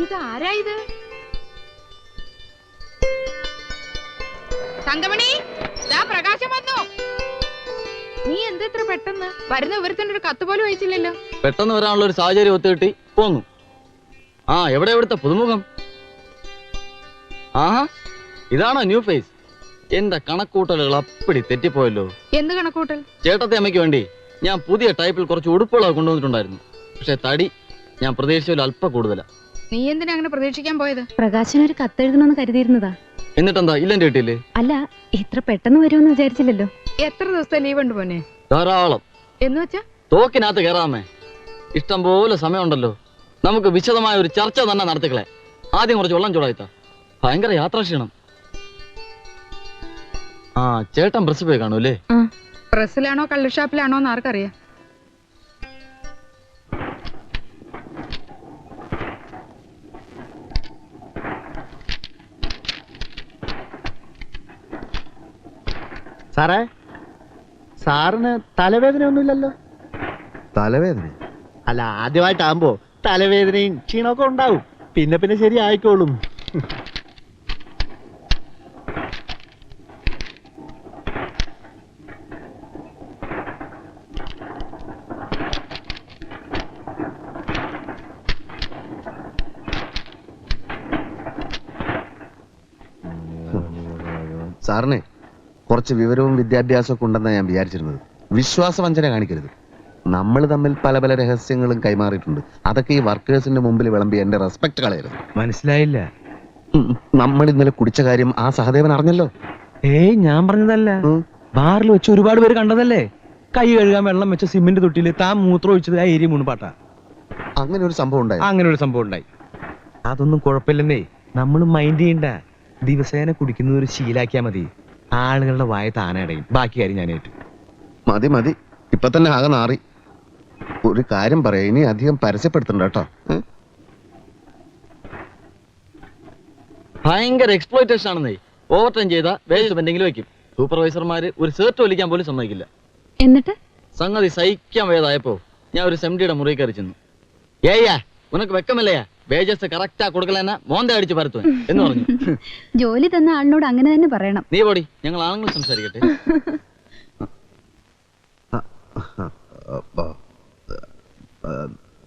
ഇതാരാ ഇത്? തങ്കമണി, പ്രകാശം വന്നു. നീ എന്തെത്ര പെട്ടെന്ന് വരുന്ന വിവരത്തിന്റെ ഒരു കത്ത് പോലും അയച്ചില്ലല്ലോ. പെട്ടെന്ന് വരാനുള്ള ഒരു സാഹചര്യം ഒത്തുകിട്ടി പോന്നു. ആ എവിടെ എവിടുത്തെ പുതുമുഖം? ആഹാ, ഇതാണോ ന്യൂ ഫേസ്? എന്റെ കണക്കൂട്ടലുകൾ അപ്പടി തെറ്റിപ്പോയല്ലോ. എന്ത് കണക്കൂട്ടൽ? ചേട്ടത്തെ അമ്മയ്ക്ക് വേണ്ടി ഞാൻ പുതിയ ടൈപ്പിൽ കുറച്ച് ഉടുപ്പുകളൊക്കെ കൊണ്ടുവന്നിട്ടുണ്ടായിരുന്നു. പക്ഷെ തടി ഞാൻ പ്രതീക്ഷിച്ച അല്പം കൂടുതലാ. നീ എന്തിനാ അങ്ങനെ പ്രതീക്ഷിക്കാൻ പോയത്? പ്രകാശന് ഒരു കത്തെഴുതണമെന്ന് കരുതിയിരുന്നതാ. എന്നിട്ടെന്താ ഇല്ലെന്റെ കിട്ടിയില്ലേ? അല്ല, ഇത്ര പെട്ടെന്ന് വരുമെന്ന് വിചാരിച്ചില്ലല്ലോ. എത്ര ദിവസത്തെ ലീവ് ഉണ്ട് പോനെ? ധാരാളം. എന്ന് വെച്ചാ തോക്കിനകത്ത് കയറാമേ. ഇഷ്ടം പോലെ സമയമുണ്ടല്ലോ. നമുക്ക് വിശദമായ ഒരു ചർച്ച തന്നെ നടത്തിക്കളെ. ആദ്യം കുറച്ച് വെള്ളം ചൂടായിത്താ. ഭയങ്കര യാത്രാക്ഷീണം. ആ ചേട്ടൻ പ്രസ് പോയി കാണൂല്ലേ? പ്രസ്സിലാണോ കള്ളുഷാപ്പിലാണോ എന്ന് ആർക്കറിയാം. സാറേ, സാറിന് തലവേദന ഒന്നുമില്ലല്ലോ? തലവേദന? അല്ല, ആദ്യമായിട്ടാകുമ്പോ തലവേദനയും ക്ഷീണമൊക്കെ ഉണ്ടാവും. പിന്നെ പിന്നെ ശരി ആയിക്കോളും. സാറിന് കുറച്ച് വിവരവും വിദ്യാഭ്യാസവും ഒക്കെ ഉണ്ടെന്നാണ് ഞാൻ വിചാരിച്ചിരുന്നത്. വിശ്വാസവഞ്ചന കാണിക്കരുത്. നമ്മൾ തമ്മിൽ പല പല രഹസ്യങ്ങളും കൈമാറിയിട്ടുണ്ട്. അതൊക്കെ ഈ വർക്കേഴ്സിന്റെ മുമ്പിൽ വിളമ്പി എന്റെ റെസ്പെക്ട് കളയരുത്. മനസ്സിലായില്ല. നമ്മൾ ഇന്നലെ കുടിച്ച കാര്യം ആ സഹദേവൻ അറിഞ്ഞല്ലോ. ഏയ്, ഞാൻ പറഞ്ഞതല്ല. ബാറിൽ വെച്ച് ഒരുപാട് പേര് കണ്ടതല്ലേ. കൈ കഴുകാൻ വെള്ളം വെച്ച സിമെന്റ് തൊട്ടില് താൻ മൂത്രം ഒഴിച്ചത് ആ ഏരിയ മുൻപാട്ടാ. അങ്ങനെ ഒരു സംഭവം ഉണ്ടായി. അങ്ങനെ ഒരു സംഭവം ഉണ്ടായി. അതൊന്നും കുഴപ്പമില്ലെന്നേ. നമ്മൾ മൈൻഡ് ചെയ്യണ്ട. ദിവസേന കുടിക്കുന്നത് ഒരു ശീലാക്കിയാ മതി. ആളുകളുടെ വായ താനടയും. ബാക്കി കാര്യം ഞാൻ ഏറ്റു. മതി മതി, ഇപ്പൊ തന്നെ ആകെ നാറി. ഒരു കാര്യം പറയാം, ഇനി അധികം പരസ്യപ്പെടുത്തണ്ട കേട്ടോ. ഭയങ്കര എക്സ്പ്ലോയിറ്റേഷൻ ആണെന്നേ. ഓവർ ടൈം ചെയ്ത വേജസ് എന്തെങ്കിലും വെക്കും. സൂപ്പർവൈസർമാര് ഒരു ഷർട്ട് വലിക്കാൻ പോലും സമ്മതിക്കില്ല. എന്നിട്ട് സംഗതി സഹിക്കാൻ വേദായപ്പോ ഞാൻ ഒരു സെംഡിയുടെ മുറി കയറി ചെന്നു. ഏയ്യാ, ഉനക്ക് വെക്കമല്ലയാ, വേജസ് കറക്റ്റാ കൊടുക്കലെന്ന മോന്ത അടിച്ച് പരത്തുവൻ എന്ന് പറഞ്ഞു. ജോലി തന്ന ആളിനോട് അങ്ങനെ തന്നെ പറയണം. നീ പോടി, ഞങ്ങൾ ആണുങ്ങൾ സംസാരിക്കട്ടെ.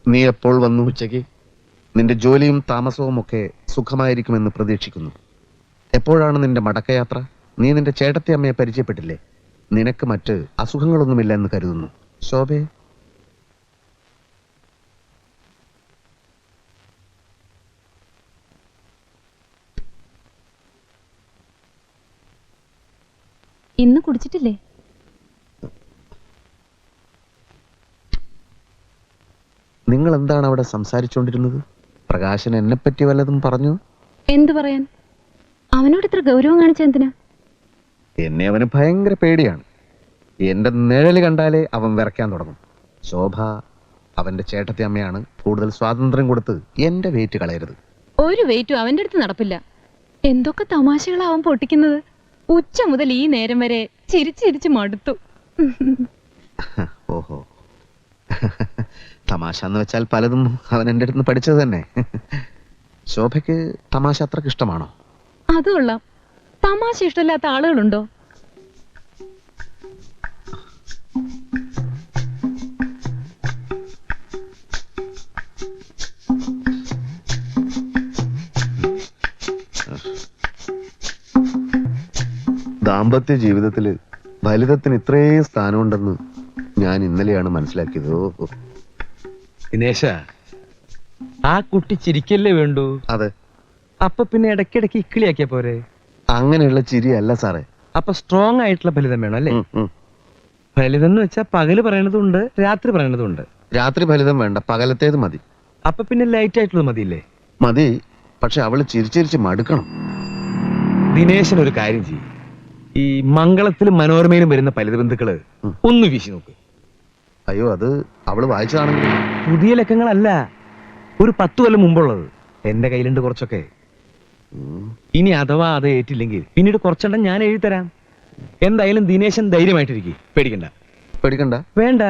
നീ എപ്പോൾ വന്നു? ഉച്ചയ്ക്ക്. നിന്റെ ജോലിയും താമസവും ഒക്കെ സുഖമായിരിക്കുമെന്ന് പ്രതീക്ഷിക്കുന്നു. എപ്പോഴാണ് നിന്റെ മടക്കയാത്ര? നീ നിന്റെ ചേട്ടത്തി അമ്മയെ പരിചയപ്പെട്ടില്ലേ? നിനക്ക് മറ്റ് അസുഖങ്ങളൊന്നുമില്ല എന്ന് കരുതുന്നു. ശോഭേ, ഇന്ന് കുടിച്ചിട്ടില്ലേ? നിങ്ങൾ എന്താണ് അവിടെ സംസാരിച്ചുകൊണ്ടിരുന്നത്? പ്രകാശൻ എന്നെ പറ്റി വല്ലതും പറഞ്ഞു? എന്തു പറയാൻ? അവനോട് ഇത്ര ഗൗരവം കാണിച്ച എന്തിനാ? എന്നെ അവന് ഭയങ്കര പേടിയാണ്. എന്റെ നിഴല് കണ്ടാലേ അവൻ വിറയ്ക്കാൻ തുടങ്ങും. ശോഭ അവന്റെ ചേട്ടത്തി അമ്മയാണ്. കൂടുതൽ സ്വാതന്ത്ര്യം കൊടുത്ത് എന്റെ വെയിറ്റ് കളയരുത്. ഒരു വെയിറ്റും അവന്റെ അടുത്ത് നടപ്പില്ല. എന്തൊക്കെ തമാശകളാ അവൻ പൊട്ടിക്കുന്നത്. ഉച്ച മുതൽ ഈ നേരം വരെ ചിരിച്ചിരിച്ച് മടുത്തു. ഓഹോ, തമാശ എന്ന് വെച്ചാൽ പലതും അവൻ എൻ്റെ അടുത്ത് പഠിച്ചത് തന്നെ. ശോഭയ്ക്ക് തമാശ അത്രക്ക് ഇഷ്ടമാണോ? അത് കൊള്ളാം. തമാശ ഇഷ്ടമില്ലാത്ത ആളുകളുണ്ടോ? ദാമ്പത്യ ജീവിതത്തില് ഫലിതത്തിന് ഇത്രയും സ്ഥാനമുണ്ടെന്ന് ഞാൻ ഇന്നലെയാണ് മനസ്സിലാക്കിയത്. ഓ, ദിനേശ, ആ കുട്ടി ചിരിക്കല്ലേ വേണ്ടു? അതെ. അപ്പൊ പിന്നെ ഇടയ്ക്കിടയ്ക്ക് ഇക്കിളിയാക്കിയ പോരെ? അങ്ങനെയുള്ള ചിരിയല്ല സാറേ. അപ്പൊ സ്ട്രോങ് ആയിട്ടുള്ള ഫലിതം വേണം അല്ലേ? ഫലിതം എന്ന് വെച്ചാൽ പകല് പറയണതുണ്ട്, രാത്രി പറയണതുണ്ട്. രാത്രി ഫലിതം വേണ്ട, പകലത്തേത് മതി. അപ്പൊ പിന്നെ ലൈറ്റ് ആയിട്ടുള്ളത് മതിയില്ലേ? മതി, പക്ഷെ അവള് ചിരിച്ചിരിച്ച് മടുക്കണം. ദിനേശൻ ഒരു കാര്യം ചെയ്യും. ഈ മംഗളത്തിലും മനോരമയിലും വരുന്ന ഫലിത ബന്ധുക്കള് ഒന്ന് വീശി നോക്ക്. അയ്യോ, അത് അവള് വായിച്ചതാണെങ്കിൽ. പുതിയ ലക്കങ്ങളല്ല, ഒരു 10 കൊല്ലം മുമ്പുള്ളത്. എന്റെ കയ്യിലുണ്ട് കുറച്ചൊക്കെ. ഇനി അഥവാ അത് ഏറ്റില്ലെങ്കിൽ പിന്നീട് കുറച്ചെണ്ണം ഞാൻ എഴുതി തരാം. എന്തായാലും ദിനേശൻ ധൈര്യമായിട്ടിരിക്കും. പേടിക്കണ്ട. പേടിക്കണ്ട? വേണ്ട,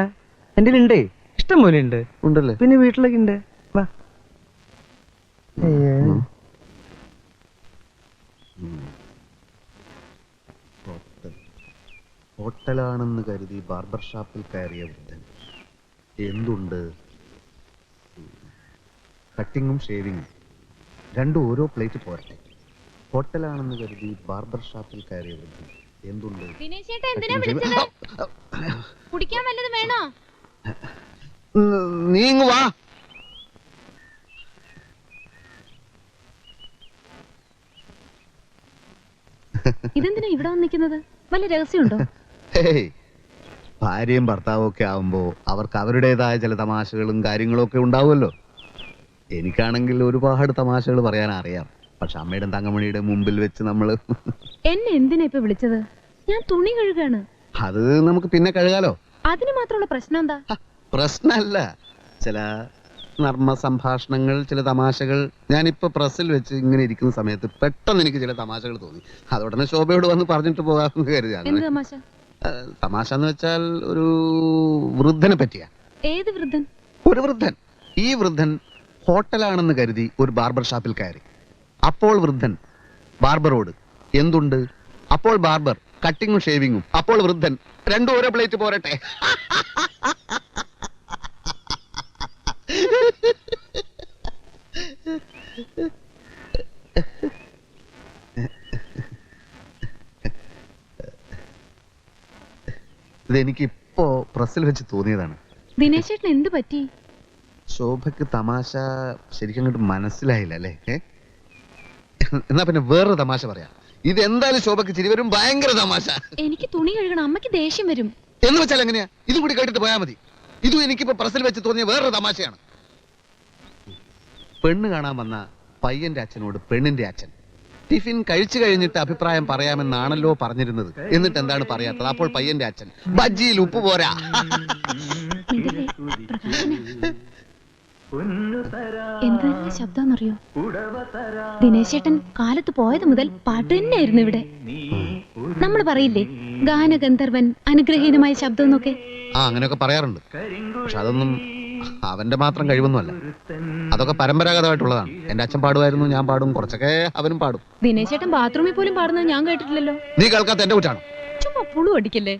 എന്റെ ഉണ്ടേ, ഇഷ്ടം പോലെ ഉണ്ട്. ഉണ്ടല്ലേ? പിന്നെ വീട്ടിലൊക്കെ ഉണ്ട്. വാ. ഉം. ഹോട്ടലാണെന്ന് കരുതി ബാർബർ ഷാപ്പിൽ കയറിയ വൃദ്ധൻ. എന്തുണ്ട്? കട്ടിങ്ങും ഷേവിങ്ങും രണ്ടും ഓരോ പ്ലേറ്റ് പോരട്ടെ. ഹോട്ടലാണെന്ന് കരുതി ബാർബർ ഷാപ്പിൽ കയറിയ വൃദ്ധൻ. എന്തുണ്ട്? ദിനേശേട്ടാ എന്തിനാ വിളിച്ചത്? കുടിക്കാൻ വല്ലതും വേണോ? നീങ്ങു വാ. ഇതെന്തിനാ ഇവിടെ വന്നിരിക്കുന്നത്? വല്ല രഹസ്യമുണ്ടോ? ഹേയ്, ഭാര്യയും ഭർത്താവും ഒക്കെ ആവുമ്പോ അവർക്ക് അവരുടേതായ ചില തമാശകളും കാര്യങ്ങളും ഒക്കെ ഉണ്ടാവുമല്ലോ. എനിക്കാണെങ്കിൽ ഒരുപാട് തമാശകൾ പറയാൻ അറിയാം. പക്ഷെ അമ്മയുടെ തങ്കമണിയുടെ മുമ്പിൽ വെച്ച് നമ്മള് എന്നെ എന്തിനാ ഇപ്പൊ വിളിച്ചത്? ഞാൻ തുണി കഴുകാണ്. അത് നമുക്ക് പിന്നെ കഴുകാലോ. അതിന് മാത്രമുള്ള പ്രശ്നം എന്താ? പ്രശ്നമല്ല, ചില നർമ്മ സംഭാഷണങ്ങൾ, ചില തമാശകൾ. ഞാനിപ്പോ പ്രസ്സിൽ വെച്ച് ഇങ്ങനെ ഇരിക്കുന്ന സമയത്ത് പെട്ടെന്ന് എനിക്ക് ചില തമാശകൾ തോന്നി. അതോടനെ ശോഭയോട് വന്ന് പറഞ്ഞിട്ട് പോകാമെന്ന് കരുതി. എന്ത് തമാശ? തമാശ എന്ന് വെച്ചാൽ ഒരു വൃദ്ധനെ പറ്റിയാ. ഏത് വൃദ്ധൻ? ഒരു വൃദ്ധൻ. ഈ വൃദ്ധൻ ഹോട്ടലാണെന്ന് കരുതി ഒരു ബാർബർ ഷാപ്പിൽ കയറി. അപ്പോൾ വൃദ്ധൻ ബാർബറോട് എന്തുണ്ട്? അപ്പോൾ ബാർബർ കട്ടിങ്ങും ഷേവിങ്ങും. അപ്പോൾ വൃദ്ധൻ രണ്ടും ഓരോ പ്ലേറ്റ് പോരട്ടെ. ഇതെനിക്കിപ്പോ പ്രസ്സിൽ വെച്ച് തോന്നിയതാണ്. ദിനേശേട്ടൻ എന്ത് പറ്റി? ശോഭയ്ക്ക് തമാശ ശരിക്കും അങ്ങോട്ട് മനസ്സിലായില്ല അല്ലേ? എന്നാ പിന്നെ വേറൊരു തമാശ പറയാം. ഇത് എന്തായാലും ശോഭയ്ക്ക് ചിരി വരും. ഭയങ്കര തമാശ. എനിക്ക് തുണി കഴുകണം, അമ്മയ്ക്ക് ദേഷ്യം വരും. എന്ന് വെച്ചാൽ എങ്ങനെയാ? ഇതും കൂടി കേട്ടിട്ട് പോയാൽ മതി. ഇതും എനിക്കിപ്പോ പ്രസിൽ വെച്ച് തോന്നിയ വേറൊരു തമാശയാണ്. പെണ്ണ് കാണാൻ വന്ന പയ്യന്റെ അച്ഛനോട് പെണ്ണിന്റെ അച്ഛൻ ടിഫിൻ കഴിച്ചു കഴിഞ്ഞിട്ട് അഭിപ്രായം പറയാമെന്നാണല്ലോ പറഞ്ഞിരുന്നത്. എന്നിട്ട് എന്താണ് പറയാത്തത്? അപ്പോൾ പയ്യന്റെ അച്ഛൻ ബജ്ജിയിൽ ഉപ്പ് പോരാ. എന്താ ശബ്ദമെന്നറിയോ? ദിനേശേട്ടൻ കാലത്ത് പോയത് മുതൽ പാട്ട് തന്നെയായിരുന്നു ഇവിടെ. നമ്മൾ പറയില്ലേ ഗാനഗന്ധർവൻ, അനുഗ്രഹീതമായ ശബ്ദം എന്നൊക്കെ. അങ്ങനെയൊക്കെ പറയാറുണ്ട്. പക്ഷെ അതൊന്നും അവന്റെ മാത്രം കഴിവൊന്നുമല്ല. അതൊക്കെ പരമ്പരാഗതമായിട്ടുള്ളതാണ്. എന്റെ അച്ഛൻ പാടുമായിരുന്നു, ഞാൻ പാടും, കുറച്ചൊക്കെ അവനും പാടും. ദിനേശേട്ടൻ ബാത്റൂമിൽ പോലും പാടുന്നത് ഞാൻ കേട്ടിട്ടില്ലല്ലോ. നീ കേൾക്കാത്ത എന്റെ കുറ്റാണ്. ചുമ്മാ പുളു അടിക്കല്ലേ.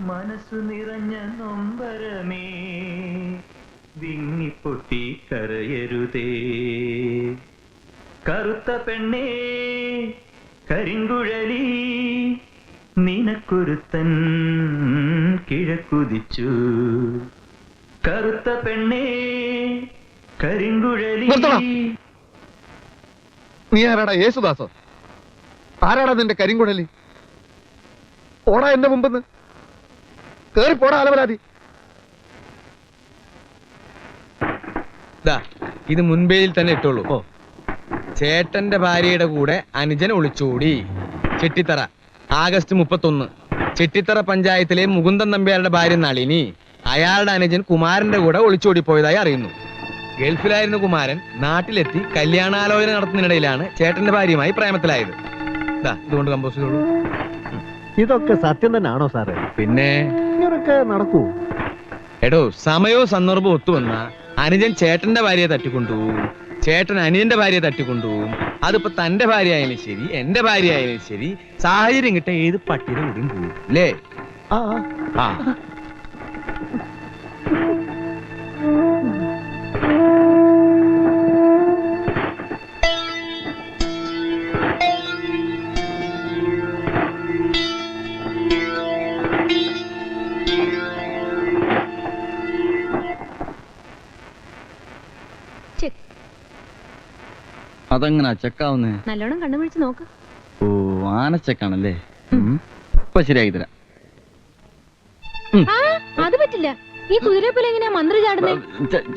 മനസ്സു നിറഞ്ഞ നൊമ്പരമേ വിങ്ങിപ്പൊട്ടി കരയരുതേ. കറുത്ത പെണ്ണേ കരിങ്കുഴലി നിനക്കൊരുത്തൻ കിഴക്കുതിച്ചു. കറുത്ത പെണ്ണേ കരിങ്കുഴലി. നീ ആരാടാ? യേശുദാസോ? ആരാടാ നിന്റെ കരിങ്കുഴലി? ഓടാ എന്റെ മുമ്പെന്ന് കേറി പോടാ അലവലാതി. ഇത് മുൻപേയിൽ തന്നെ ഇട്ടോളൂ. ചേട്ടന്റെ ഭാര്യയുടെ കൂടെ അനുജൻ ഒളിച്ചോടി. ചെട്ടിത്തറ ആഗസ്റ്റ് 31. ചെട്ടിത്തറ പഞ്ചായത്തിലെ മുകുന്ദൻ നമ്പ്യാരുടെ ഭാര്യ നളിനി അയാളുടെ അനുജൻ കുമാരന്റെ കൂടെ ഒളിച്ചോടിപ്പോയതായി അറിയുന്നു. ഗൾഫിലായിരുന്ന കുമാരൻ നാട്ടിലെത്തി കല്യാണാലോചന നടത്തുന്നതിനിടയിലാണ് ചേട്ടന്റെ ഭാര്യയുമായി പ്രേമത്തിലായത്. ഇതുകൊണ്ട് കമ്പോസ് ചെയ്തോളൂ. ഇതൊക്കെ സത്യം തന്നെയാണോ സാറേ? പിന്നെ ഇങ്ങനൊക്കെ നടക്കൂ? എടോ, സമയവും സന്ദർഭവും ഒത്തുവന്ന അനുജൻ ചേട്ടന്റെ ഭാര്യയെ തട്ടിക്കൊണ്ടുപോകും, ചേട്ടൻ അനിയന്റെ ഭാര്യയെ തട്ടിക്കൊണ്ടുപോകും. അതിപ്പോ തന്റെ ഭാര്യ ആയാലും ശരി, എന്റെ ഭാര്യ ആയാലും ശരി, സാഹചര്യം കിട്ട ഏത് പട്ടിയുടെ കൂടിയും പോകും അല്ലേ? ആ ആ അതെങ്ങനാ ചെക്കാവുന്നേ? നല്ലോണം കണ്ണുപിടിച്ച് നോക്ക്. ഓ, ആനച്ചക്കാണല്ലേ. ഇപ്പൊ ശരിയാക്കി തരാം. ആ അത് പറ്റില്ല. ഈ കുതിരയെ പോലെ എങ്ങനെയാ മന്ത്രി ചാടുന്നേ?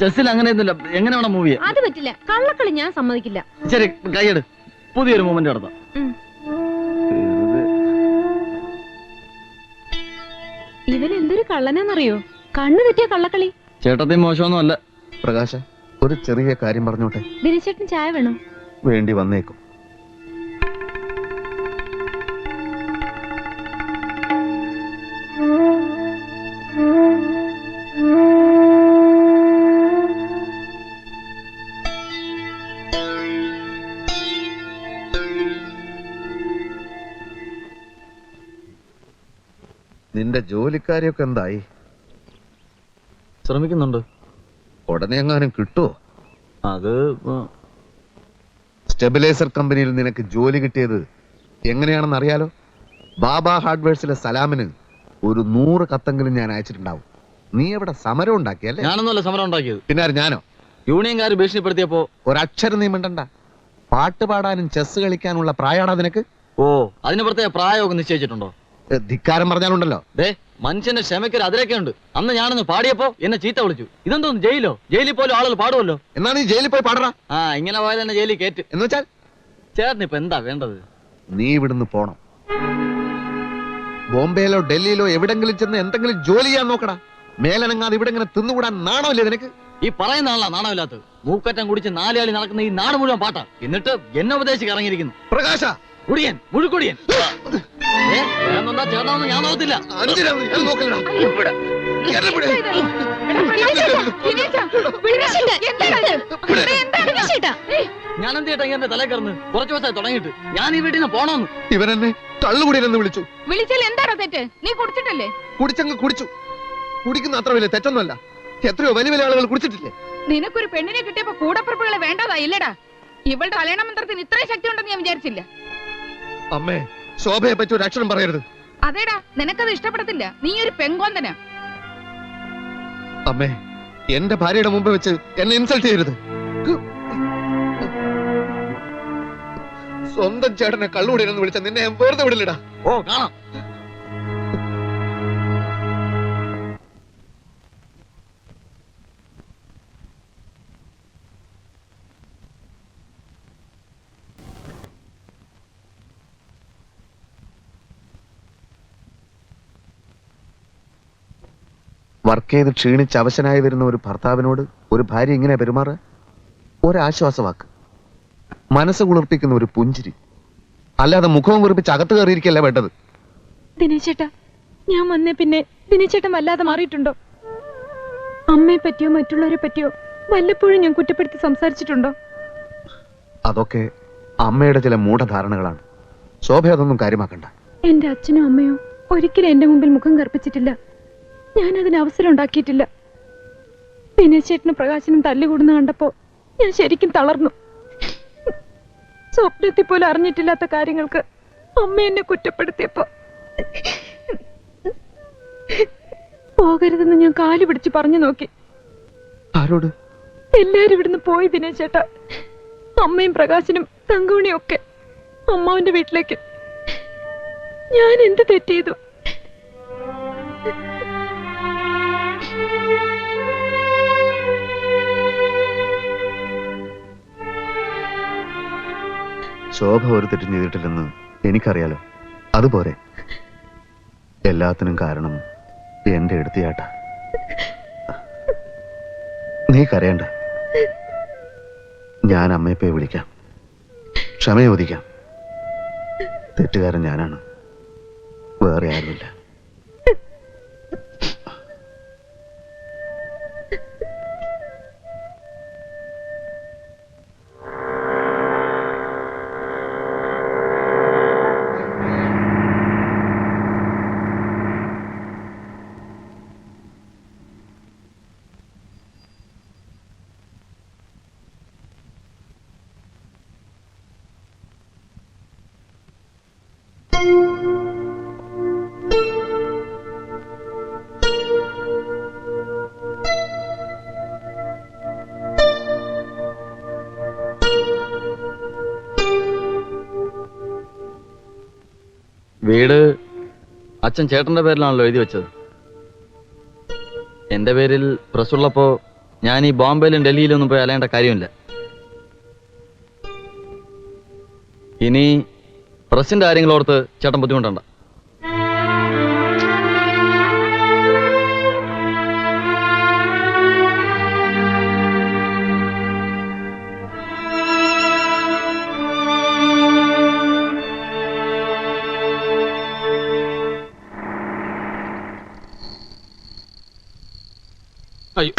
ചെസ്സിൽ അങ്ങനെയൊന്നുമില്ല. എങ്ങനെ വേണം മൂവ് ചെയ്യാം? അത് പറ്റില്ല. കള്ളക്കളി ഞാൻ സമ്മതിക്കില്ല. ശരി, കൈയെടു. പുതിയൊരു മൂവ്മെന്റ് നടത്താം. ഇവൻ എന്തൊരു കള്ളനാന്നറിയോ? കണ്ണു തെറ്റിയ കള്ളക്കളി. ചേട്ടത്തി മോശമൊന്നും അല്ല. പ്രകാശ, ഒരു ചെറിയ കാര്യം പറഞ്ഞോട്ടെ? ദിനേശേട്ടൻ ചായ വേണോ? വേണ്ടി വന്നേക്കും. നിന്റെ ജോലിക്കാരിയൊക്കെ എന്തായി? ശ്രമിക്കുന്നുണ്ട്. ഉടനെ എങ്ങാനും കിട്ടുമോ? അത് സ്റ്റെബിലൈസർ കമ്പനിയിൽ നിനക്ക് ജോലി കിട്ടിയത് എങ്ങനെയാണെന്ന് അറിയാലോ. ബാബ ഹാർഡ്വെയർസിലെ സലാമിന് ഒരു 100 കത്തെങ്കിലും ഞാൻ അയച്ചിട്ടുണ്ടാവും. നീ എവിടെ സമരം ഉണ്ടാക്കിയല്ലേ? ഞാനൊന്നുമല്ല സമരം ഉണ്ടാക്കിയത്. പിന്നെ ഞാനോ? യൂണിയൻകാർ ഭീഷണിപ്പെടുത്തിയപ്പോ ഒരക്ഷരം നീ മിണ്ടണ്ട. പാട്ട് പാടാനും ചെസ് കളിക്കാനുള്ള പ്രായമാണോ നിനക്ക്? ഓ, അതിന് പ്രത്യേക പ്രായമൊക്കെ നിശ്ചയിച്ചിട്ടുണ്ടോ? ധിക്കാരം പറഞ്ഞാലുണ്ടല്ലോ. ദേ, മനുഷ്യന്റെ ക്ഷമയ്ക്കൊരു അതിരൊക്കെ ഉണ്ട്. അന്ന് ഞാനൊന്ന് പാടിയപ്പോ എന്നെ ചീത്ത വിളിച്ചു. ഇതെന്തോന്ന് ജയിലോ? ജയിലിൽ പോലും ആളുകൾ പാടുമല്ലോ. എന്നാ നീ ജയിലിൽ പോയി പാടടാ. ആ, ഇങ്ങനെ പോയാൽ തന്നെ ജയിലിൽ കയറ്റ്. എന്ന് വെച്ചാൽ ചേട്ടന് ഇപ്പൊ എന്താ വേണ്ടത്? നീ ഇവിടുന്ന് പോണം. ബോംബെയിലോ ഡൽഹിയിലോ എവിടെങ്കിലും ചെന്ന് എന്തെങ്കിലും ജോലി ചെയ്യാൻ നോക്കടാ. മേലനങ്ങാതെ ഇവിടെ ഇങ്ങനെ തിന്നുകൂടാൻ നാണമില്ലേ നിനക്ക്? ഈ പറയുന്ന ആളാ നാണമില്ലാത്തത്. മൂക്കറ്റം കുടിച്ച് 4 ആളി നടക്കുന്ന ഈ നാട് മുഴുവൻ പാട്ടാ. എന്നിട്ട് എന്നെ ഉപദേശിച്ച് ഇറങ്ങിയിരിക്കുന്നു. പ്രകാശ, കുടിയൻ, മുഴുക്കുടിയൻ. ചേർന്നൊന്നും ഞാൻ നോക്കത്തില്ല. ഞാൻ നോക്കില്ലടാ. എന്നെ വിട്. ഞാൻ എന്ത് ചേട്ടാ എന്റെ തലേ കയറുന്നു? കുറച്ചു ദിവസമായി തുടങ്ങിയിട്ട്. ഞാൻ ഈ വീട്ടിൽ നിന്ന് പോണോന്ന്. ഇവനെന്നെ തള്ളുകൂടിയെന്ന് വിളിച്ചു. വിളിച്ചാൽ എന്താണോ തെറ്റ്? നീ കുടിച്ചിട്ടല്ലേ? കുടിച്ചങ്ങ് കുടിച്ചു. കുടിക്കുന്ന അത്ര വലിയ തെറ്റൊന്നുമല്ല. എത്രയോ വലിയ വലിയ ആളുകൾ കുടിച്ചിട്ടില്ലേ? നിനക്കൊരു പെണ്ണിനെ കിട്ടിയപ്പോ കൂടപ്പുറപ്പുകളെ വേണ്ടതാ ഇല്ലടാ. ഇവളുടെ കല്യാണ മന്ത്രത്തിന് ഇത്രയും ശക്തി ഉണ്ടെന്ന് ഞാൻ വിചാരിച്ചില്ല. അമ്മേ, ശോഭയെ പറ്റി ഒരു അക്ഷരം പറയരുത്. അതേടാ, നിനക്കത് ഇഷ്ടപ്പെടത്തില്ല. നീ ഒരു പെങ്കോന്തനാ. അമ്മേ, എന്റെ ഭാര്യയുടെ മുമ്പ് വെച്ച് എന്നെ ഇൻസൾട്ട് ചെയ്യരുത്. സ്വന്തം ചേട്ടനെ കള്ളുകൂടിയെന്ന് വിളിച്ച നിന്നെ ഞാൻ വെറുതെ വിടില്ലടാ. ഓ, കാണാം. വർക്ക് ചെയ്ത് ക്ഷീണിച്ച് അവശനായി വരുന്ന ഒരു ഭർത്താവിനോട് ഒരു ഭാര്യ ഇങ്ങനെ പെരുമാറുക? ഒരാശ്വാസവാക്ക്, മനസ്സ് കുളിർപ്പിക്കുന്ന ഒരു പുഞ്ചിരി, അല്ലാതെ മുഖവും കുറിപ്പിച്ച് അകത്ത് കയറിയിരിക്കല്ല വേണ്ടത്. ദിനേശേട്ടാ, ഞാൻ വന്നേ പിന്നെ ദിനേശേട്ടൻ വല്ലാതെ മാറിയിട്ടുണ്ടോ? അമ്മയെ പറ്റിയോ മറ്റുള്ളവരെ പറ്റിയോ വല്ലപ്പോഴും ഞാൻ കുറ്റപ്പെടുത്തി സംസാരിച്ചിട്ടുണ്ടോ? അതൊക്കെ അമ്മയുടെ ചില മൂഢധാരണകളാണ്. ശോഭ അതൊന്നും കാര്യമാക്കണ്ട. എന്റെ അച്ഛനും അമ്മയോ ഒരിക്കലും എന്റെ മുമ്പിൽ മുഖം കറുപ്പിച്ചിട്ടില്ല. ഞാൻ അതിന് അവസരം ഉണ്ടാക്കിയിട്ടില്ല. ദിനേശേട്ടനും പ്രകാശനും തല്ലുകൂടുന്ന കണ്ടപ്പോ ഞാൻ ശരിക്കും തളർന്നു. സ്വപ്നത്തിൽ പോലും അറിഞ്ഞിട്ടില്ലാത്ത കാര്യങ്ങൾക്ക് അമ്മ എന്നെ കുറ്റപ്പെടുത്തിയപ്പോ പോകരുതെന്ന് ഞാൻ കാല് പിടിച്ച് പറഞ്ഞു നോക്കി. ആരോട്? എല്ലാരും ഇവിടുന്ന് പോയി ദിനേശേട്ടാ. അമ്മയും പ്രകാശനും തങ്കമണിയും ഒക്കെ അമ്മാവന്റെ വീട്ടിലേക്ക്. ഞാൻ എന്ത് തെറ്റ് ചെയ്തു? ശോഭ ഒരു തെറ്റും ചെയ്തിട്ടില്ലെന്ന് എനിക്കറിയാലോ. അതുപോലെ എല്ലാത്തിനും കാരണം എന്റെ എടുത്തിയാട്ട. നീ കരയണ്ട. ഞാൻ അമ്മയെ പോയി വിളിക്കാം, ക്ഷമ ചോദിക്കാം. തെറ്റുകാരൻ ഞാനാണ്, വേറെ ആരുമില്ല. വീട് അച്ഛൻ ചേട്ടന്റെ പേരിലാണല്ലോ എഴുതി വെച്ചത്. എന്റെ പേരിൽ പ്രസ്സുള്ളപ്പോ ഞാൻ ഈ ബോംബെയിലും ഡൽഹിയിലും ഒന്നും പോയി അലയേണ്ട കാര്യമില്ല. ഇനി പ്രസിന്റെ കാര്യങ്ങളോർത്ത് ചേട്ടൻ ബുദ്ധിമുട്ടണ്ട. അയ്യോ,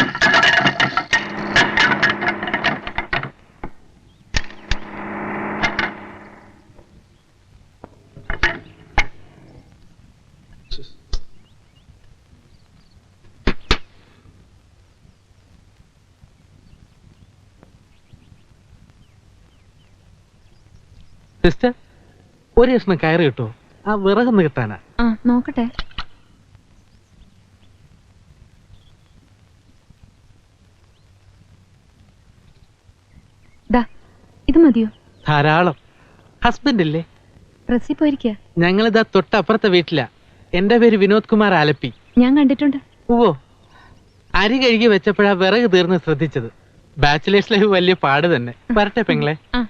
സിസ്റ്റർ, ഒരു കഷ്ണം കയറ് കിട്ടോ? ആ വിറകൊന്ന് കിട്ടാനാ. ആ നോക്കട്ടെ. ദാ ഇത് മതിയോ? ധാരാളം. ഹസ്ബൻഡ് ഇല്ലേ? പ്രസ്സിൽ പോയിരിക്കുക. ഞങ്ങളിതാ തൊട്ടപ്പുറത്തെ വീട്ടിലാ. എന്റെ പേര് വിനോദ് കുമാർ ആലപ്പി. ഞാൻ കണ്ടിട്ടുണ്ട്. ഓ, അരി കഴുകി വെച്ചപ്പോഴാ വിറക് തീർന്ന് ശ്രദ്ധിച്ചത്. ബാച്ചിലേഴ്സ് ലൈഫ് വലിയ പാട് തന്നെ. വരട്ടെ പെങ്ങളെ. ആ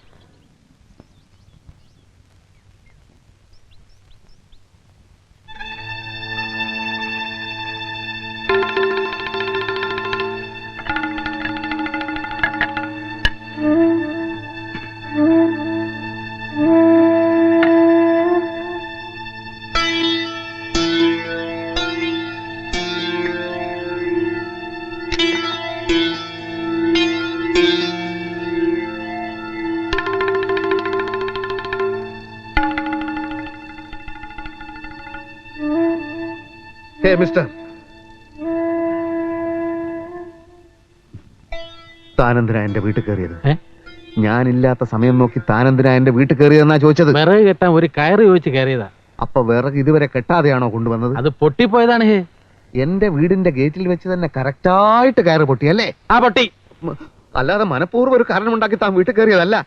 ഹേ മിസ്റ്റർ, താനെന്തിനാ എന്റെ വീട്ടിൽ കയറിയത്? ഏ? ഞാനില്ലാത്ത സമയം നോക്കി താനെന്തിനാ എന്റെ വീട്ടിൽ കയറിയതെന്നാ ചോദിച്ചത്. വിറക് കെട്ടാൻ ഒരു കയറ് ചോദിച്ച് കയറിയതാ. അപ്പൊ വിറക് ഇതുവരെ കെട്ടാതെയാണോ കൊണ്ടുവന്നത്? അത് പൊട്ടിപ്പോയതാണ്. ഹേ, എന്റെ വീടിന്റെ ഗേറ്റിൽ വെച്ച് തന്നെ കറക്റ്റായിട്ട് കയറ് പൊട്ടിയല്ലേ? ആ പൊട്ടി. അല്ലാതെ മനഃപൂർവ്വം ഒരു കാരണമുണ്ടാക്കി താൻ വീട്ടിൽ കയറിയതല്ല.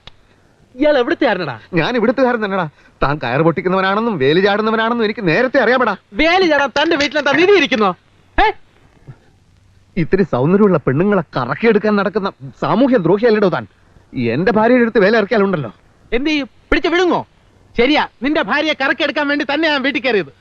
ഇയാൾ എവിടുത്തെ ആരണടാ? ഞാൻ ഇവിടുത്തുകാരൻ തന്നെടാ. താൻ കയറ് പൊട്ടിക്കുന്നവനാണെന്നും വേലി ചാടുന്നവനാണെന്നും എനിക്ക് നേരത്തെ അറിയാമടാ. വേലി ചാടാൻ തന്റെ വീട്ടിലെന്താ നിധി ഇരിക്കുന്നോ? ഇത്തിരി സൗന്ദര്യമുള്ള പെണ്ണുങ്ങളെ കറക്കിയെടുക്കാൻ നടക്കുന്ന സാമൂഹ്യ ദ്രോഹിയല്ലടോ താൻ. എന്റെ ഭാര്യയുടെ അടുത്ത് വേല ഇറക്കിയാലുണ്ടല്ലോ. എന്ത് ചെയ്യും? പിടിച്ച് വിഴുങ്ങോ? ശരിയാ, നിന്റെ ഭാര്യയെ കറക്കെടുക്കാൻ വേണ്ടി തന്നെ ഞാൻ വീട്ടിൽ കയറിയത്.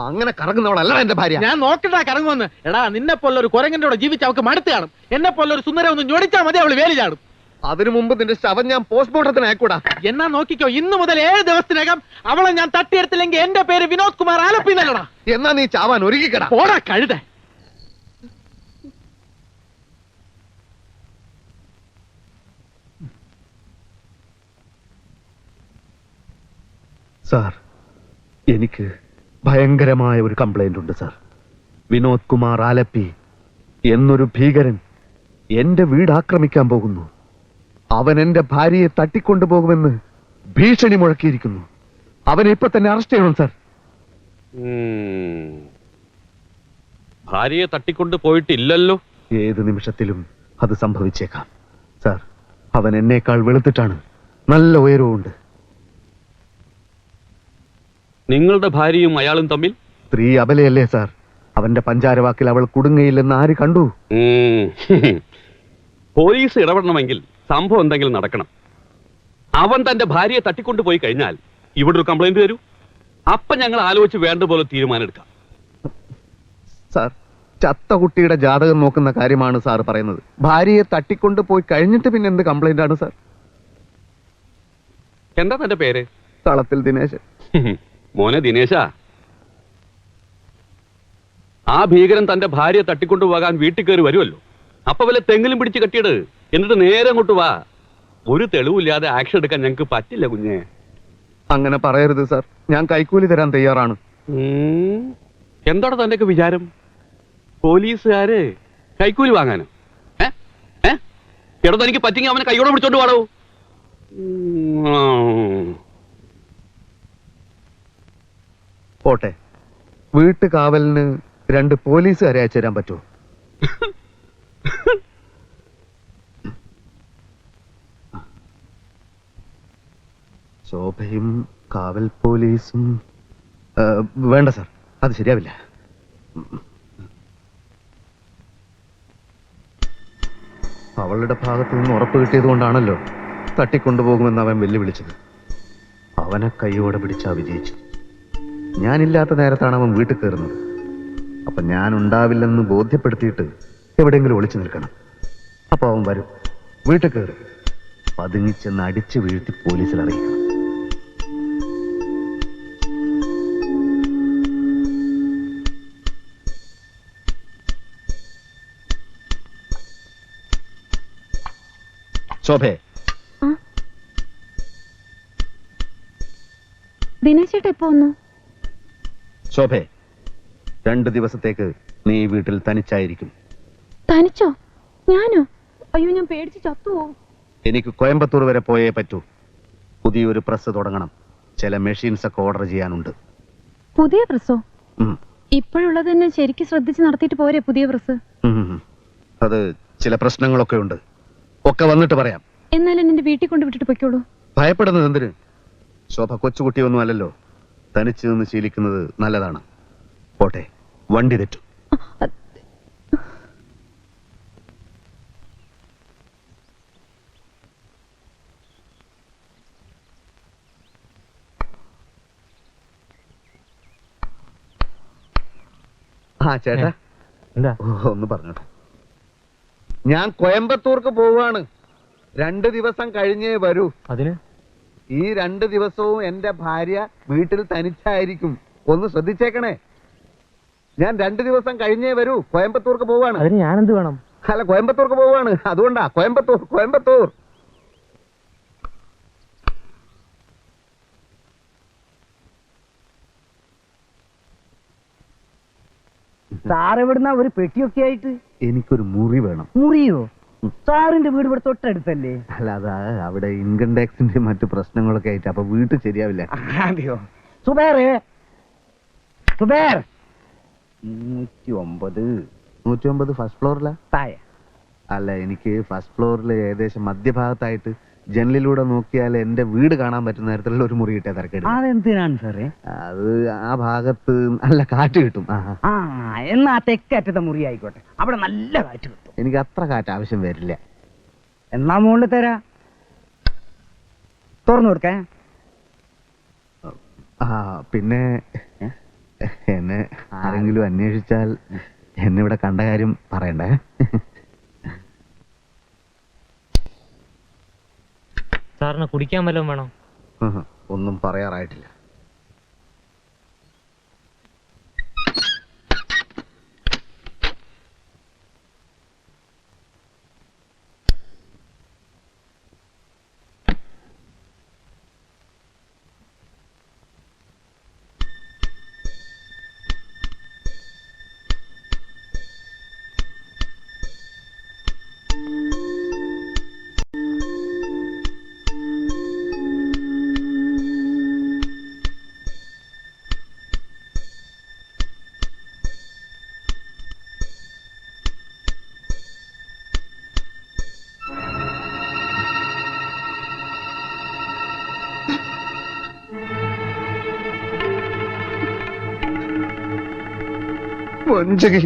അങ്ങനെ കറങ്ങുന്നവളല്ല എന്റെ ഭാര്യ. ഞാൻ നോക്കണ്ടാ കറങ്ങുമെന്ന്. എടാ, നിന്നെ പോലെ ഒരു കുരങ്ങന്റെ കൂടെ ജീവിച്ച് അവൾക്ക് മടുത്ത് കാണും. എന്നെ പോലെ ഒരു സുന്ദരം ഒന്ന് ഞൊടിച്ചാൽ മതി, അവള് വേലി ചാടും. അതിനു മുമ്പ് നിന്റെ ശവം ഞാൻ പോസ്റ്റ്മോർട്ടത്തിന് അയക്കൂടാ. എന്നാ നോക്കിക്കോ, ഇന്ന് മുതൽ 7 ദിവസത്തിനകം അവളെ ഞാൻ തട്ടിയെടുത്തില്ലെങ്കിൽ എന്റെ പേര് വിനോദ് കുമാർ ആലപ്പി എന്നല്ലടാ. എന്നാ നീ ചാവാൻ ഒരുക്കിക്കടാ. പോടാ കഴുത. സാർ, എനിക്ക് ഭയങ്കരമായ ഒരു കംപ്ലൈന്റ് ഉണ്ട് സാർ. വിനോദ് കുമാർ ആലപ്പി എന്നൊരു ഭീകരൻ എന്റെ വീട് ആക്രമിക്കാൻ പോകുന്നു. അവൻ എന്റെ ഭാര്യയെ തട്ടിക്കൊണ്ടുപോകുമെന്ന് ഭീഷണി മുഴക്കിയിരിക്കുന്നു. അവനെ ഇപ്പൊ തന്നെ അറസ്റ്റ് ചെയ്യണം സാർ. ഭാര്യയെ തട്ടിക്കൊണ്ട് പോയിട്ടില്ലല്ലോ. ഏത് നിമിഷത്തിലും അത് സംഭവിച്ചേക്കാം സാർ. അവൻ എന്നേക്കാൾ വെളുത്തിട്ടാണ്, നല്ല ഉയരവുമുണ്ട്. നിങ്ങളുടെ ഭാര്യയും അയാളും തമ്മിൽ സ്ത്രീ അബലയല്ലേ സാർ? അവന്റെ പഞ്ചാരവാക്കിൽ അവൾ കുടുങ്ങയില്ലെന്ന് ആര് കണ്ടു? പോലീസ് ഇടപെടണമെങ്കിൽ സംഭവം എന്തെങ്കിലും നടക്കണം. അവൻ തന്റെ ഭാര്യയെ തട്ടിക്കൊണ്ടു പോയി കഴിഞ്ഞാൽ ഇവിടെ ഒരു കംപ്ലൈന്റ് തരൂ. അപ്പൊ ഞങ്ങൾ ആലോചിച്ച് വേണ്ട പോലെ തീരുമാനം എടുക്കാം. സാർ, ചത്ത കുട്ടിയുടെ ജാതകം നോക്കുന്ന കാര്യമാണ് സാർ പറയുന്നത്. ഭാര്യയെ തട്ടിക്കൊണ്ട് പോയി കഴിഞ്ഞിട്ട് പിന്നെ എന്ത് കംപ്ലൈന്റ് ആണ് സാർ? എന്താ തന്റെ പേര്? തളത്തിൽ ദിനേശൻ. മോനെ ദിനേശ, ആ ഭീകരൻ തന്റെ ഭാര്യയെ തട്ടിക്കൊണ്ടുപോകാൻ വീട്ടിൽ കയറി വരുമല്ലോ. അപ്പൊ വല്ല തെങ്ങിലും പിടിച്ച് കെട്ടിയിട്, എന്നിട്ട് നേരെ അങ്ങോട്ട് വാ. ഒരു തെളിവില്ലാതെ ആക്ഷൻ എടുക്കാൻ ഞങ്ങൾക്ക് പറ്റില്ല കുഞ്ഞെ. അങ്ങനെ പറയരുത് സാർ. ഞാൻ കൈക്കൂലി തരാൻ തയ്യാറാണ്. എന്താണ് തന്റെ വിചാരം? പോലീസുകാര് കൈക്കൂലി വാങ്ങാനോ? എടോ, തനിക്ക് പറ്റിങ്ങി അവനെ കൈയോടെ പിടിച്ചോണ്ട് പാടോ. പോട്ടെ, വീട്ടുകാവലിന് 2 പോലീസുകാരെ അയച്ചു തരാൻ പറ്റുമോ? ശോഭയും കാവൽ പോലീസും വേണ്ട സാർ, അത് ശരിയാവില്ല. അവളുടെ ഭാഗത്ത് നിന്ന് ഉറപ്പ് കിട്ടിയത് കൊണ്ടാണല്ലോ തട്ടിക്കൊണ്ടുപോകുമെന്ന് അവൻ വെല്ലുവിളിച്ചത്. അവനെ കൈയോടെ പിടിച്ചാ വിജയിച്ചു. ഞാനില്ലാത്ത നേരത്താണ് അവൻ വീട്ടിൽ കയറുന്നത്. അപ്പൊ ഞാൻ ഉണ്ടാവില്ലെന്ന് ബോധ്യപ്പെടുത്തിയിട്ട് എവിടെയെങ്കിലും ഒളിച്ചു നിൽക്കണം. അപ്പൊ അവൻ വരും, വീട്ടിൽ കയറും, പതുങ്ങിച്ചെന്ന് അടിച്ചു വീഴ്ത്തി പോലീസിൽ അറിയിക്കണം. ശോഭേ, ദിനേശേട്ട എപ്പോ വന്നു? ശോഭേ, 2 ദിവസത്തേക്ക് നീ വീട്ടിൽ തനിച്ചായിരിക്കും. തനിച്ചോ? ഞാനോ? അയ്യോ, ഞാൻ പേടിച്ച് ചത്തുപോകും. എനിക്ക് കോയമ്പത്തൂർ വരെ പോയേ പറ്റൂ. പുതിയൊരു പ്രസ് തുടങ്ങണം. ചില മെഷീൻസ് ഒക്കെ ഓർഡർ ചെയ്യാനുണ്ട്. പുതിയ പ്രസ്സോ? ഉം. ഇപ്പോഴുള്ളത് തന്നെ ശരിക്കും ശ്രദ്ധിച്ച് നടത്തിയിട്ട് പോരെ പുതിയ പ്രസ്? അത് ചില പ്രശ്നങ്ങളൊക്കെ ഉണ്ട്. ഒക്കെ വന്നിട്ട് പറയാം. എന്നാലും എന്നെ വീട്ടിൽ കൊണ്ട് വിട്ടിട്ട് പൊയ്ക്കോളൂ. ഭയപ്പെടുന്നത് എന്തിന്? ശോഭ കൊച്ചുകുട്ടിയൊന്നും അല്ലല്ലോ. തനിച്ച് നിന്ന് ശീലിക്കുന്നത് നല്ലതാണ്. പോട്ടെ, വണ്ടി തെറ്റും. ആ ചേട്ടാ, എന്താ? ഒന്ന് പറഞ്ഞോട്ടെ. ഞാൻ കോയമ്പത്തൂർക്ക് പോവാണ്. 2 ദിവസം കഴിഞ്ഞേ വരൂ. അതിന് ഈ 2 ദിവസവും എന്റെ ഭാര്യ വീട്ടിൽ തനിച്ചായിരിക്കും. ഒന്ന് ശ്രദ്ധിച്ചേക്കണേ. ഞാൻ 2 ദിവസം കഴിഞ്ഞേ വരൂ. കോയമ്പത്തൂർക്ക് പോവാണ്. അതിന് ഞാനെന്ത് വേണം? അല്ല, കോയമ്പത്തൂർക്ക് പോവാണ്. അതുകൊണ്ടാ കോയമ്പത്തൂർ കോയമ്പത്തൂർ. സാർ എവിടുന്ന ഒരു പെട്ടിയൊക്കെ ആയിട്ട്? എനിക്കൊരു മുറി വേണം. മുറിയോ? സാറിന്റെ വീട് ഇവിടെ തൊട്ടടുത്തല്ലേ? അല്ല, അതാ അവിടെ ഇൻകം ടാക്സിന്റെ മറ്റു പ്രശ്നങ്ങളൊക്കെ ആയിട്ട് അപ്പൊ വീട്ടിൽ ശരിയാവില്ല. അതെയോ? സുബേറേ, സുബേർ. 109 ഫസ്റ്റ് ഫ്ലോറിലാ? താഴെ. അല്ല, എനിക്ക് ഫസ്റ്റ് ഫ്ലോറിൽ ഏകദേശം മധ്യഭാഗത്തായിട്ട് ജനലിലൂടെ നോക്കിയാൽ എന്റെ വീട് കാണാൻ പറ്റുന്ന തരത്തിലുള്ള ഒരു മുറി കിട്ടിയ തിരക്കേട്. അതെന്തിനാണ് സാറേ? അത് ആ ഭാഗത്ത് നല്ല കാറ്റ് കിട്ടും. ആ, എന്നാ തെക്കറ്റത്തെ മുറി ആയിക്കോട്ടെ. അവിടെ നല്ല കാറ്റ് കിട്ടും. എനിക്ക് അത്ര കാറ്റ് ആവശ്യം വരില്ല. എന്നാ മുകളിൽ തരാ. തുറന്നു കൊടുക്കേ. ആ, പിന്നെ എന്നെ ആരെങ്കിലും അന്വേഷിച്ചാൽ എന്നെ ഇവിടെ കണ്ട കാര്യം പറയണ്ടേ? സാറിന് കുടിക്കാൻ വല്ലതും വേണോ? ഒന്നും പറയാറായിട്ടില്ല. വഞ്ചകി.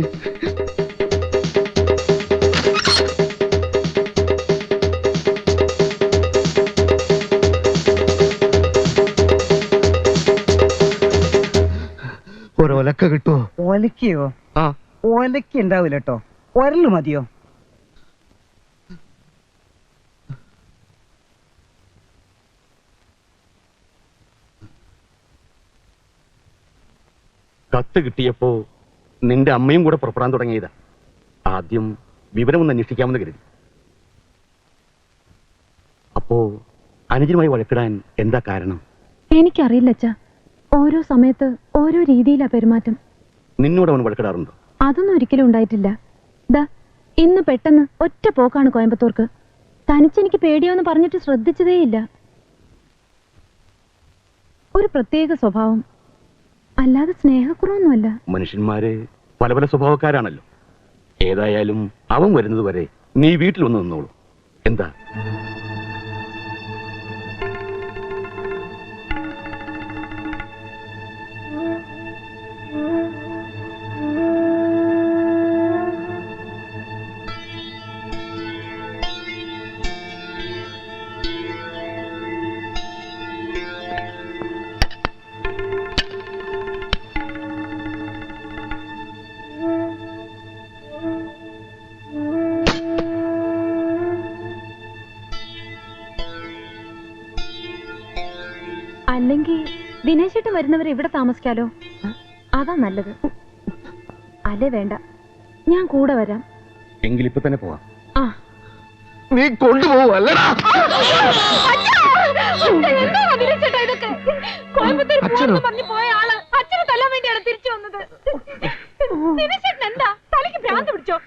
ഒരൊലക്ക കിട്ടുമോ? ഒലക്കയോ? ആ, ഒലക്ക ഉണ്ടാവില്ല കേട്ടോ. ഒരല് മതിയോ? കത്ത് കിട്ടിയപ്പോ നിന്റെ അമ്മയും കൂടെ പുറപ്പെടാൻ തുടങ്ങിയതാ. ആദ്യം വിവരമൊന്ന് അന്വേഷിക്കാമെന്ന് കരുതി. അപ്പോ അനുജനുമായി വഴക്കിടാൻ എന്താ കാരണം? എനിക്കറിയില്ല അച്ഛാ. ഓരോ സമയത്ത് ഓരോ രീതിയിലാ പെരുമാറ്റം. നിന്നോട് അവൻ വഴക്കിടാറുണ്ടോ? അതൊന്നും ഒരിക്കലും ഉണ്ടായിട്ടില്ല. ദാ ഇന്ന് പെട്ടെന്ന് ഒറ്റ പോക്കാണ് കോയമ്പത്തൂർക്ക്. തനിച്ചെനിക്ക് പേടിയാന്ന് പറഞ്ഞിട്ട് ശ്രദ്ധിച്ചതേയില്ല. ഒരു പ്രത്യേക സ്വഭാവം, അല്ലാതെ സ്നേഹക്കുറവൊന്നുമല്ല. മനുഷ്യന്മാര് പല പല സ്വഭാവക്കാരാണല്ലോ. ഏതായാലും അവൻ വരുന്നത് വരെ നീ വീട്ടിൽ വന്ന് നിന്നോളൂ. എന്താ? അല്ലെങ്കിൽ ദിനേശേട്ടൻ വരുന്നവർ ഇവിടെ താമസിക്കാലോ? അതാ നല്ലത്. അല്ലേ വേണ്ട, ഞാൻ കൂടെ വരാം. എങ്കിലിപ്പോ തന്നെ പോവാം. ആ, നീ കൊണ്ടുപോവല്ലടാ. തിരിച്ചു വന്നത് എന്താ? തലയ്ക്ക് ഭ്രാന്ത് പിടിച്ചോ?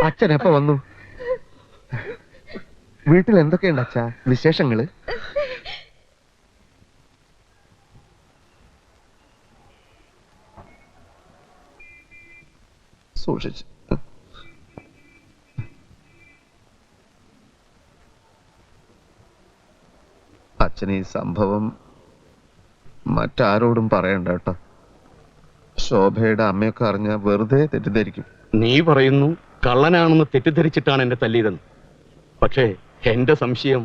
അച്ഛൻ എപ്പ വന്നു? വീട്ടിൽ എന്തൊക്കെയുണ്ട് അച്ഛാ വിശേഷങ്ങള്? സൂക്ഷിച്ച്. അച്ഛൻ ഈ സംഭവം മറ്റാരോടും പറയണ്ട കേട്ടോ. ശോഭയുടെ അമ്മയൊക്കെ അറിഞ്ഞ വെറുതെ തെറ്റിദ്ധരിക്കും. നീ പറയുന്നു കള്ളനാണെന്ന് തെറ്റിദ്ധരിച്ചിട്ടാണ് എന്നെ തല്ലിയതെന്ന്. പക്ഷേ എന്റെ സംശയം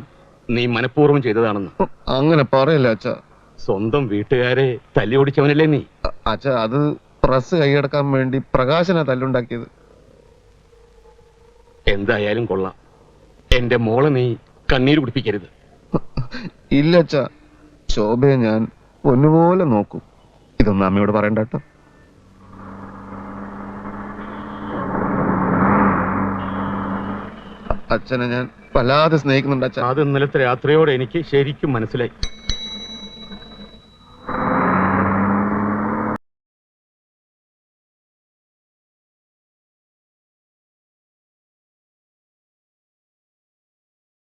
നീ മനഃപൂർവ്വം ചെയ്തതാണെന്ന്. അങ്ങനെ പറയല്ല അച്ഛാ. സ്വന്തം വീട്ടുകാരെ തല്ലി ഓടിച്ചവനല്ലേ നീ? അച്ഛാ, അത് പ്രസ് കൈയടക്കാൻ വേണ്ടി പ്രകാശനാ തല്ലുണ്ടാക്കിയത്. എന്തായാലും കൊള്ളാം. എന്റെ മോളെ നീ കണ്ണീര് കുടിപ്പിക്കരുത്. ഇല്ല അച്ഛാ, ശോഭയെ ഞാൻ പൊന്നുപോലെ നോക്കും. ഇതൊന്നും അമ്മയോട് പറയണ്ട കേട്ടോ. അച്ഛനെ ഞാൻ വല്ലാതെ സ്നേഹിക്കുന്നുണ്ട് അച്ഛാ. അത് ഇന്നലത്തെ രാത്രിയോടെ എനിക്ക് ശരിക്കും മനസ്സിലായി.